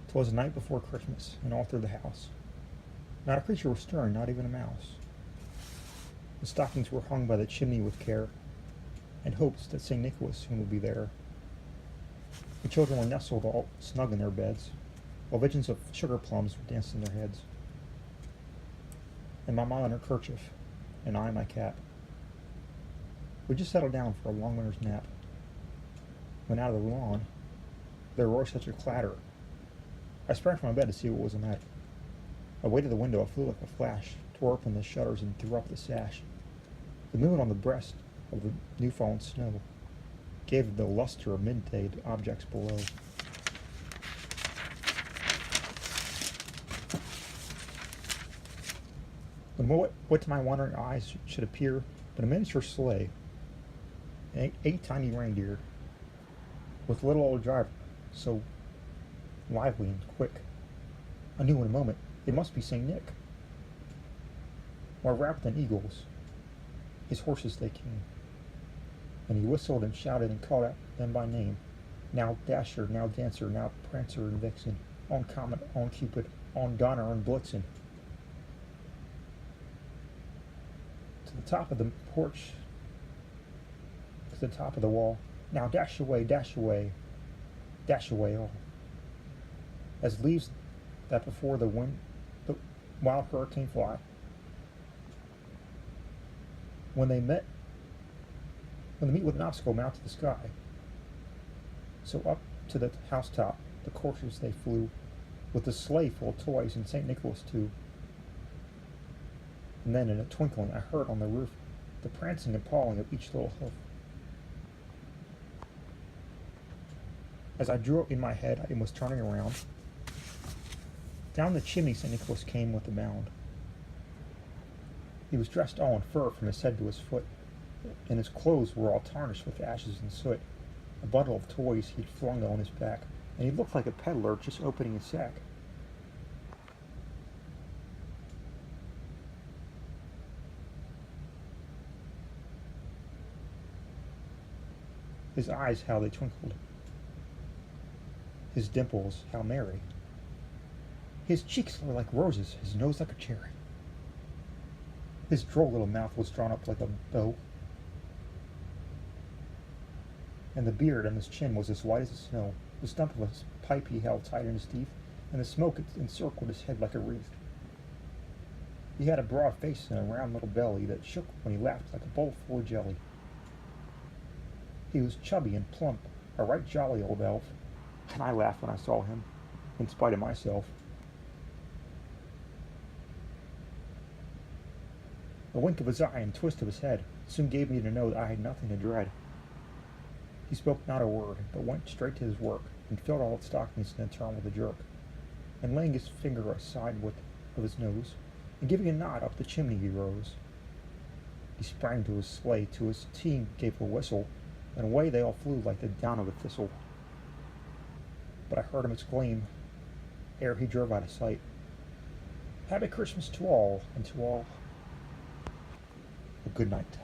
'Twas the night before Christmas, and all through the house not a creature was stirring, not even a mouse. The stockings were hung by the chimney with care, and hopes that St. Nicholas soon would be there. The children were nestled all snug in their beds, while visions of sugar plums danced in their heads. And Mamma in her kerchief, and I my cap. We just settled down for a long winter's nap, when out of the lawn there rose such a clatter. I sprang from my bed to see what was the matter. Away to the window I flew like a flash, tore open the shutters and threw up the sash. The moon on the breast of the new-fallen snow gave the luster of midday to objects below. When what to my wondering eyes should appear but a miniature sleigh, and eight tiny reindeer, with a little old driver, so lively and quick. I knew in a moment it must be St. Nick. More rapid than eagles, his horses they came, and he whistled and shouted and called out them by name. Now Dasher, now Dancer, now Prancer and Vixen, on Comet, on Cupid, on Donner and Blitzen. To the top of the porch, to the top of the wall, now dash away, dash away, dash away all. As leaves that before the wind, the wild hurricane fly. When they meet with an obstacle mount to the sky. So up to the housetop, the coursers they flew, with the sleigh full of toys and St. Nicholas too. And then in a twinkling I heard on the roof the prancing and pawing of each little hoof. As I drew it in my head, I was turning around. Down the chimney St. Nicholas came with a bound. He was dressed all in fur from his head to his foot, and his clothes were all tarnished with ashes and soot. A bundle of toys he'd flung on his back, and he looked like a peddler just opening his sack. His eyes, how they twinkled. His dimples, how merry. His cheeks were like roses, his nose like a cherry. His droll little mouth was drawn up like a bow, and the beard on his chin was as white as the snow. The stump of his pipe he held tight in his teeth, and the smoke encircled his head like a wreath. He had a broad face and a round little belly that shook when he laughed like a bowl full of jelly. He was chubby and plump, a right jolly old elf, and I laughed when I saw him, in spite of myself. A wink of his eye and twist of his head soon gave me to know that I had nothing to dread. He spoke not a word, but went straight to his work, and filled all its stockings in a turn with a jerk, and laying his finger aside of his nose, and giving a nod up the chimney he rose. He sprang to his sleigh, to his team gave a whistle, and away they all flew like the down of a thistle. But I heard him exclaim, ere he drove out of sight, "Happy Christmas to all, and to all a good night."